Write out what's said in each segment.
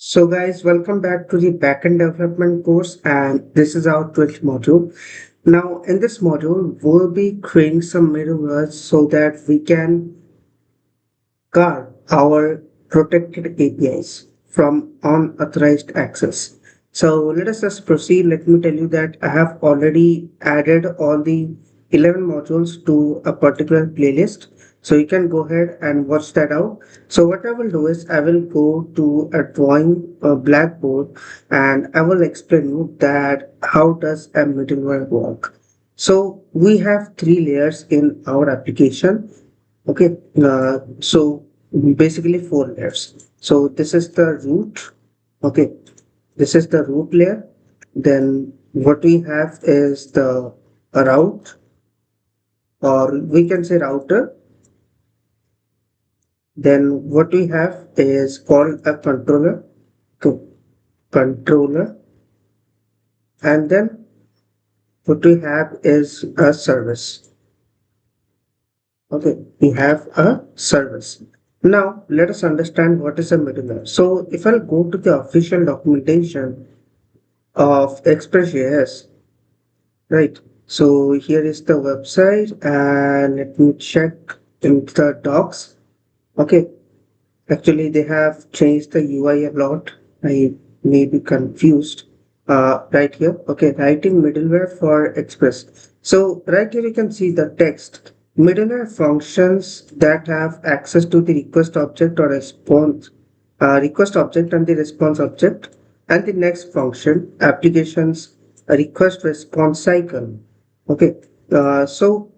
So guys, welcome back to the Backend Development Course, and this is our 12th module. Now in this module, we'll be creating some middleware so that we can guard our protected APIs from unauthorized access. So let us just proceed. Let me tell you that I have already added all the 11 modules to a particular playlist. So you can go ahead and watch that out. So what I will do is I will go to a drawing blackboard and I will explain you that how does a middleware work. So we have three layers in our application. Okay, so basically four layers. So this is the root. Okay, this is the root layer. Then what we have is the route, or we can say router. Then what we have is called a controller. Okay, controller, and then what we have is a service. Okay, we have a service. Now let us understand what is a middleware. So if I'll go to the official documentation of Express.js, right? So here is the website, and let me check in the docs. Okay, actually they have changed the UI a lot. I may be confused. Right here, okay, writing middleware for Express. So right here you can see the text. Middleware functions that have access to the request object or response request object and the response object, and the next function applications a request response cycle. Okay, so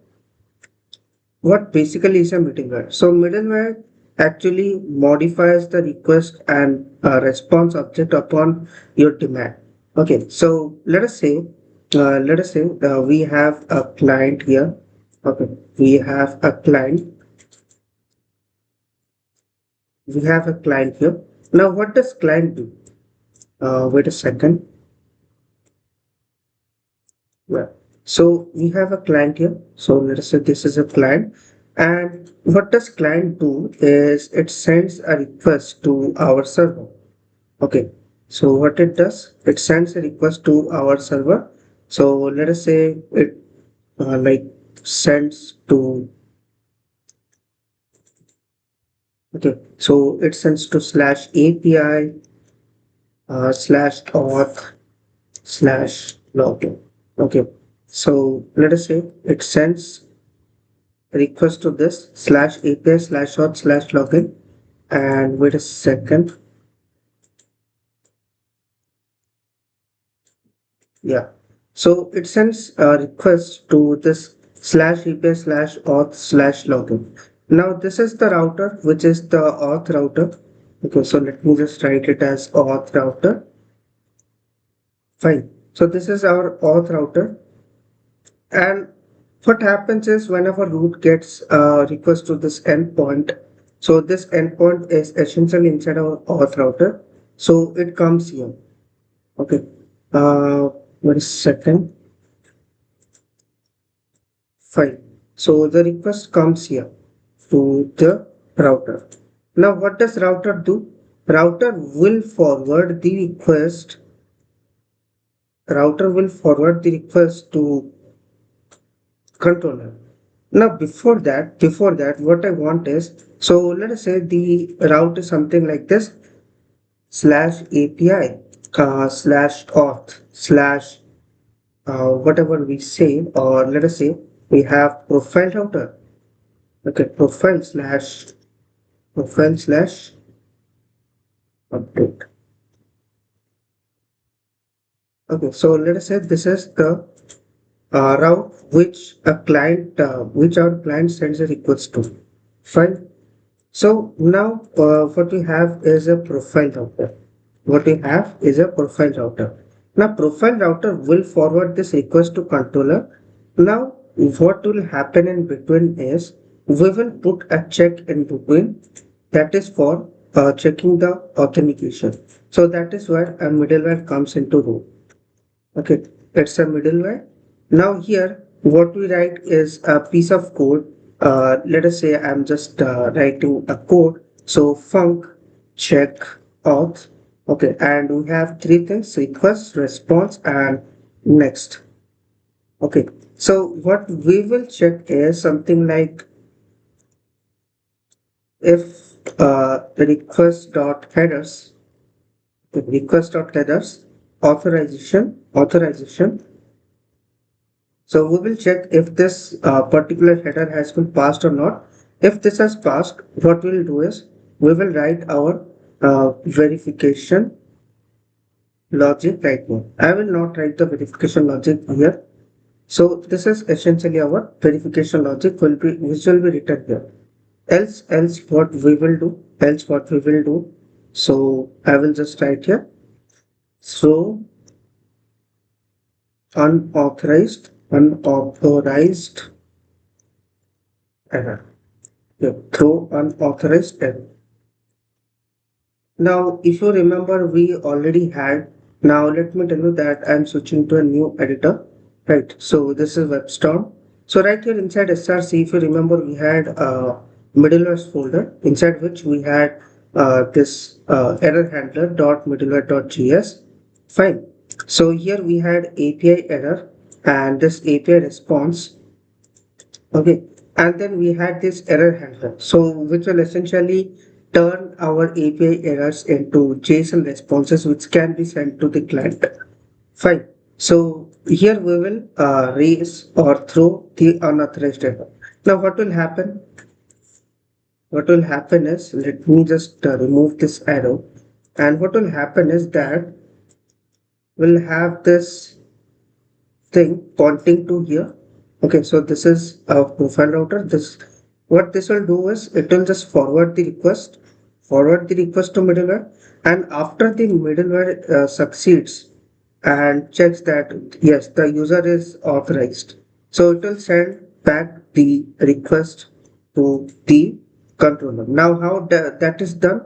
what basically is a middleware? So middleware actually modifies the request and response object upon your demand. Okay, so let us say we have a client here. Okay, we have a client. We have a client here. Now, what does client do? Wait a second. Yeah. So we have a client here. So let us say this is a client. And what does client do is it sends a request to our server. Okay. So what it does, it sends a request to our server. So let us say it like sends to, okay. So it sends to slash API slash auth slash login. Okay. So let us say it sends request to this slash API slash auth slash login, and wait a second. Yeah. So it sends a request to this slash API slash auth slash login. Now this is the router, which is the auth router. Okay, so let me just write it as auth router. Fine. So this is our auth router. And what happens is whenever root gets a request to this endpoint, so this endpoint is essentially inside our auth router. So it comes here. Okay. Wait a second. Fine. So the request comes here to the router. Now what does router do? Router will forward the request. Router will forward the request to controller. Now before that, what I want is, so let us say the route is something like this: slash API slash auth slash whatever we say, or let us say we have profile router. Okay, profile slash update. Okay, so let us say this is the route which our client sends a request to. Fine. So now what we have is a profile router. What we have is a profile router. Now profile router will forward this request to controller. Now what will happen in between is we will put a check in between, that is for checking the authentication. So that is where a middleware comes into role. Okay, it's a middleware. Now here what we write is a piece of code. Let us say I'm just writing a code. So func check auth. Okay, and we have three things: request, response, and next. Okay, so what we will check is something like if request.headers authorization. So we will check if this particular header has been passed or not. If this has passed, what we'll do is we will write our verification logic right now. I will not write the verification logic here. So this is essentially our verification logic which will be written here. Else what we will do. So I will just write here. So unauthorized error. Yeah, throw unauthorized error. Now, if you remember, we already had. Now, let me tell you that I'm switching to a new editor. Right. So this is WebStorm. So right here inside SRC, if you remember, we had a middleware folder inside which we had this error handler dot middleware dot js. Fine. So here we had API error and this API response. Okay, and then we had this error handler, so which will essentially turn our API errors into JSON responses which can be sent to the client. Fine. So here we will raise or throw the unauthorized error. Now what will happen? What will happen is, let me just remove this arrow, and what will happen is that we'll have this thing pointing to here. Okay, so this is a profile router. This what this will do is it will just forward the request to middleware, and after the middleware succeeds and checks that yes, the user is authorized, so it will send back the request to the controller. Now that is done?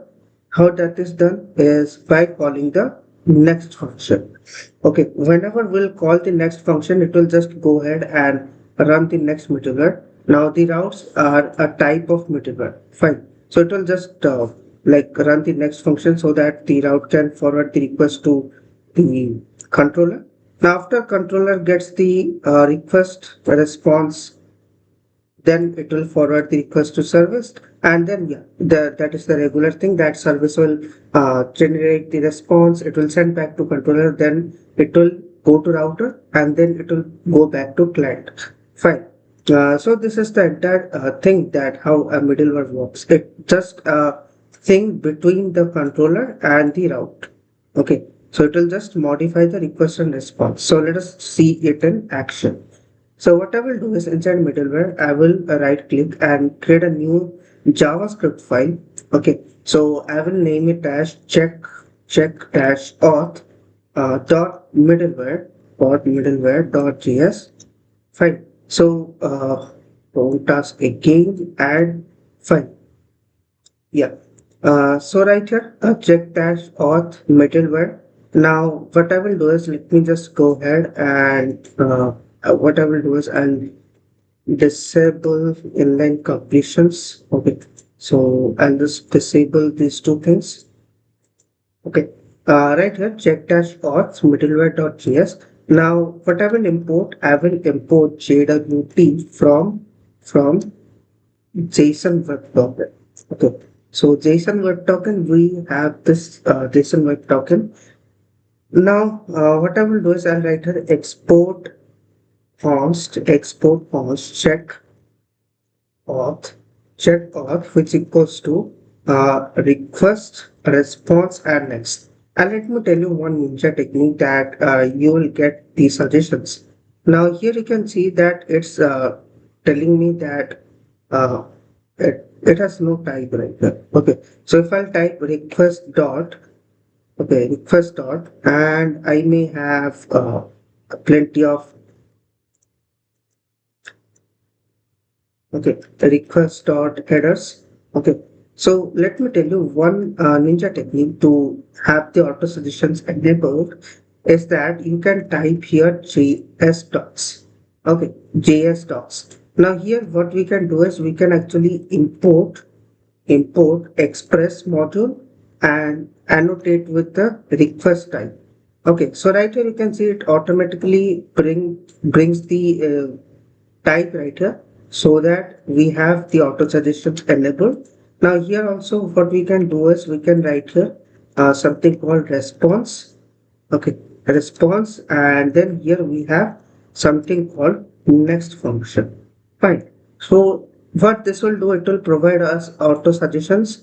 How that is done is by calling the next function. Okay, whenever we'll call the next function, it will just go ahead and run the next middleware. Now the routes are a type of middleware. Fine. So it will just like run the next function so that the route can forward the request to the controller. Now after controller gets the request response, then it will forward the request to service, and then yeah, that is the regular thing that service will generate the response. It will send back to controller, then it will go to router, and then it will go back to client. Fine. So this is the entire thing that how a middleware works. It just a thing between the controller and the route. Okay, so it will just modify the request and response. So let us see it in action. So what I will do is inside middleware, I will right click and create a new JavaScript file. Okay, so I will name it as check dash auth dot middleware dot js. Fine. So task again add file. Yeah. So right here, check dash auth middleware. Now, what I will do is let me just go ahead and what I will do is I'll disable inline completions. Okay. So I'll just disable these two things. Okay. Right here, check dash auth middleware.js. Now, what I will import JWT from JSON Web Token. Okay, so JSON Web Token, we have this JSON Web Token. Now, what I will do is I'll write here export const auth check auth which equals to request response and next. And let me tell you one ninja technique that you will get the suggestions. Now here you can see that it's telling me that uh, it has no type right here. Okay, so if I'll type request dot, and I may have plenty of okay, the request dot headers. Okay, so let me tell you one ninja technique to have the auto suggestions enabled is that you can type here JS docs. Okay, JS docs. Now here what we can do is we can actually import express module and annotate with the request type. Okay, so right here you can see it automatically brings the type right here, so that we have the auto suggestions enabled. Now here also what we can do is we can write here something called response. Okay, response, and then here we have something called next function. Fine. So what this will do, it will provide us auto suggestions.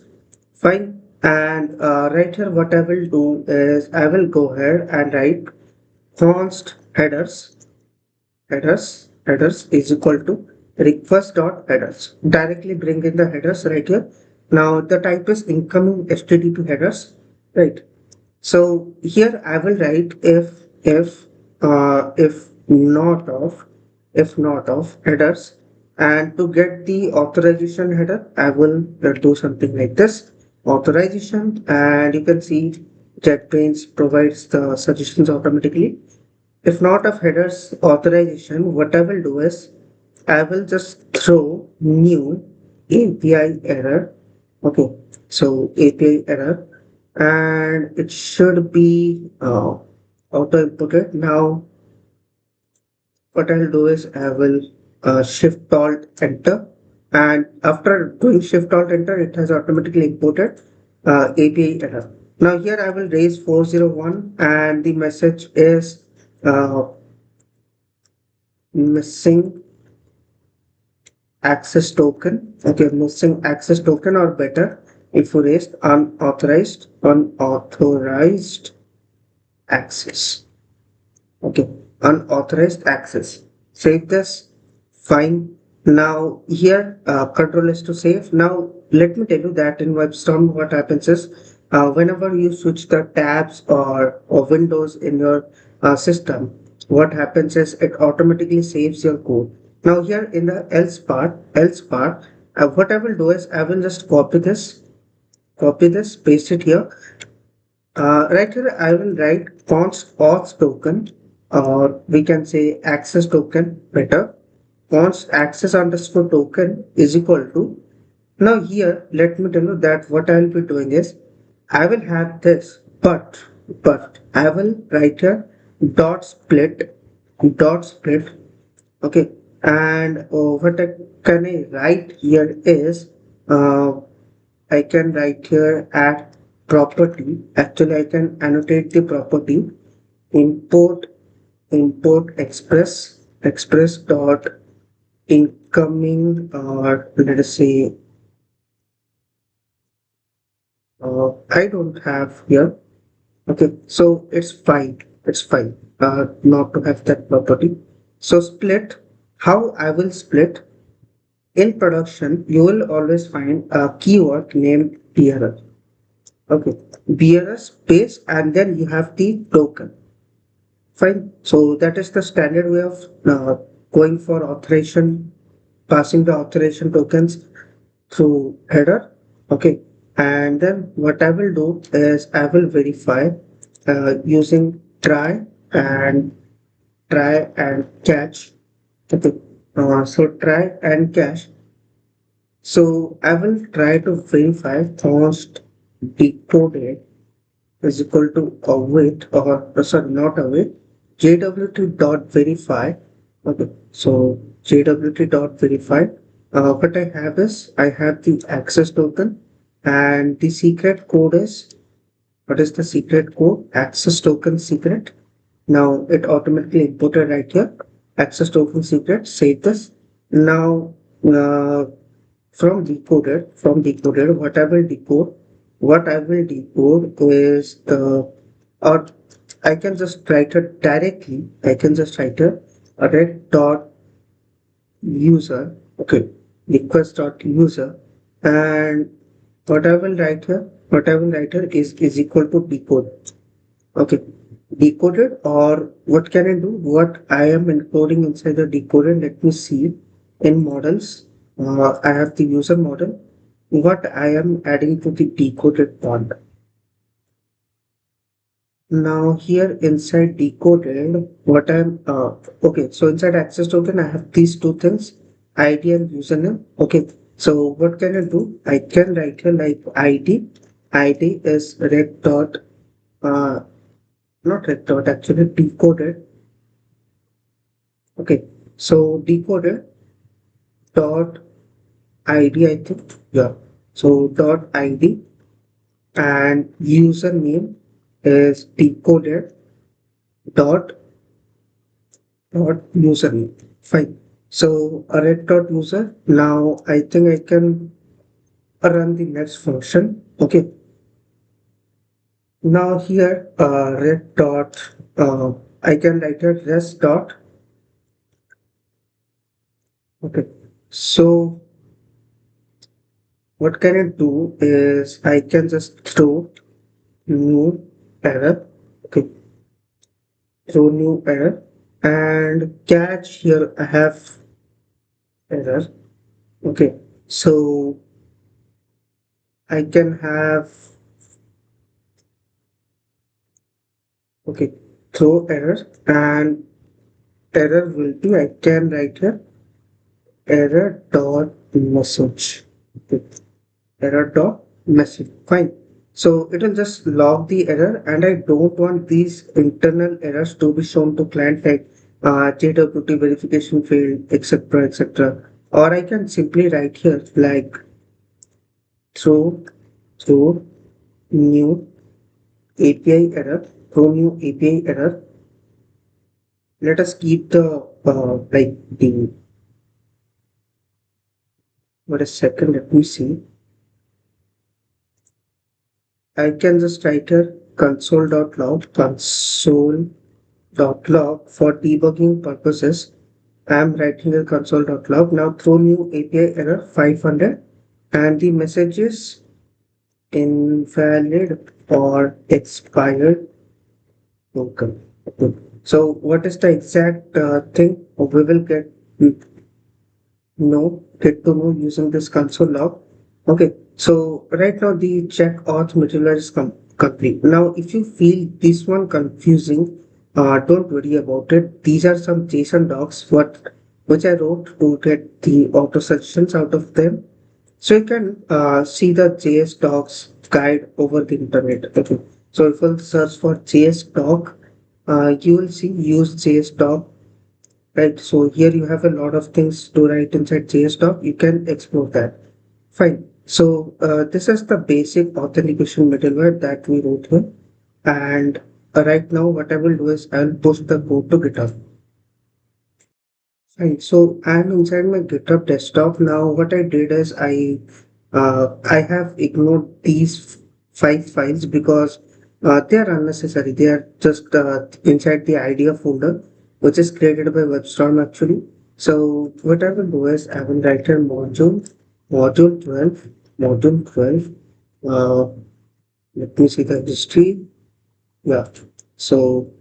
Fine. And right here what I will do is I will go ahead and write const headers is equal to request dot headers. Directly bring in the headers right here. Now the type is incoming HTTP headers, right? So here I will write if not of headers, and to get the authorization header I will do something like this authorization, and you can see JetBrains provides the suggestions automatically. If not of headers authorization, what I will do is I will just throw new API error. Okay, so API error, and it should be auto inputted. Now what I'll do is I will shift alt enter, and after doing shift alt enter it has automatically imported API error. Now here I will raise 401, and the message is uh, missing access token. Okay, missing access token, or better if you raised unauthorized access. Okay, unauthorized access. Save this. Fine. Now here control is to save. Now let me tell you that in WebStorm what happens is whenever you switch the tabs or windows in your system, what happens is it automatically saves your code. Now here in the else part, what I will do is I will just copy this, paste it here. Right here, I will write const auth token, or we can say access token better. Const access underscore token is equal to. Now here, let me tell you that what I will be doing is, I will have this, but I will write here dot split. Okay, and what can I write here is, uh, I can write here at property. Actually, I can annotate the property import express dot incoming, or let us say I don't have here. Okay, so it's fine not to have that property. So split, how I will split in production, you will always find a keyword named bearer. Okay, bearer space, and then you have the token. Fine. So that is the standard way of going for authorization, passing the authorization tokens through header. Okay. And then what I will do is I will verify using and try and catch. Okay. So try and catch. So I will try to verify const decoded is equal to await, or sorry, not await, jwt dot verify. Okay, so jwt dot verify. What I have is I have the access token, and the secret code is, what is the secret code? Access token secret. Now it automatically imported right here. Access token secret. Save this. Now uh, from decoded, what I will decode is the, or I can just write it directly. I can just write a red dot user. Okay, request dot user, and what I will write here is equal to decode. Okay, decoded, or what can I do? What I am encoding inside the decoded, let me see. In models, I have the user model. What I am adding to the decoded part. Now here inside decoded, what I'm okay. So inside access token, I have these two things, ID and username. Okay. So what can I do? I can write here like ID ID is rec dot, not rec dot, actually decoded. Okay, so decoded dot ID, I think. Yeah. So dot ID and username is decoded dot username. Fine. So array dot user. Now I think I can run the next function. Okay. Now here red dot I can write a rest dot. Okay. So what can I do is I can just throw new error. Okay. Throw new error and catch here I have error. Okay. So I can have, okay, throw error and error will be, I can write here error dot message. Okay. Error dot message. Fine. So it will just log the error, and I don't want these internal errors to be shown to client like JWT verification failed, etc. etc. Or I can simply write here like throw throw new API error, throw new API error. Let us keep the like the, what a second, let me see. I can just write here console.log for debugging purposes. I am writing a console.log. Now throw new API error 500 and the message is invalid or expired token. Okay. So what is the exact thing we will get to know using this console log. Okay, so right now the check auth material is complete. Now, if you feel this one confusing, don't worry about it. These are some JSON docs which I wrote to get the auto suggestions out of them. So you can see the JS docs guide over the internet. Okay. So if you search for JS doc, you will see use JS doc. Right, so here you have a lot of things to write inside JS doc. You can explore that. Fine. So this is the basic authentication middleware that we wrote here. And right now, what I will do is I'll post the code to GitHub. Fine. So I'm inside my GitHub desktop now. What I did is I have ignored these 5 files because they are unnecessary. They are just inside the idea folder, which is created by WebStorm actually. So what I will do is I will write a module 12. Uh, Let me see the history. Yeah. So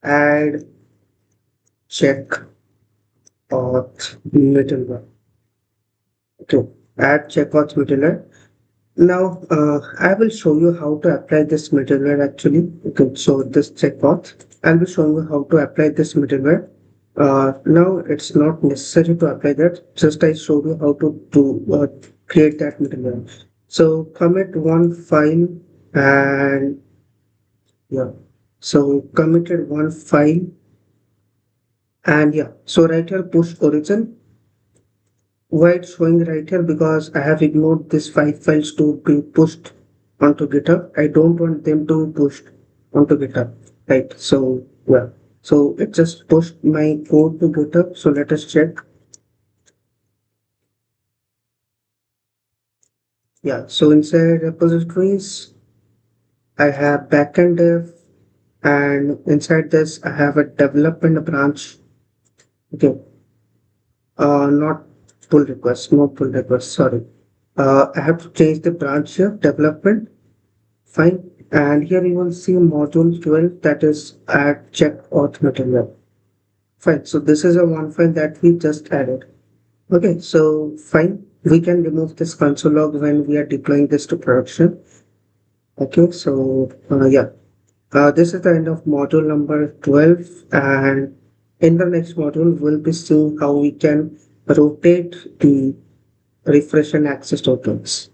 add check auth middleware. Okay. Add check auth middleware. Now, I will show you how to apply this middleware actually. Okay, so this check auth, I will show you how to apply this middleware. Now, it's not necessary to apply that, just I showed you how to create that middleware. So commit one file and yeah, so committed one file and yeah, so right here push origin. Why it's showing right here? Because I have ignored these 5 files to be pushed onto GitHub. I don't want them to push onto GitHub, right? So yeah, so it just pushed my code to GitHub. So let us check. Yeah, so inside repositories, I have backend dev, and inside this I have a development branch. Okay, not pull request, no pull request. Sorry, I have to change the branch here. Development. Fine. And here you will see module 12 that is add check auth material. Fine. So this is a one file that we just added. Okay. So fine. We can remove this console log when we are deploying this to production. Okay. So yeah, this is the end of module number 12. And in the next module, we'll be seeing how we can rotate the refresh and access tokens.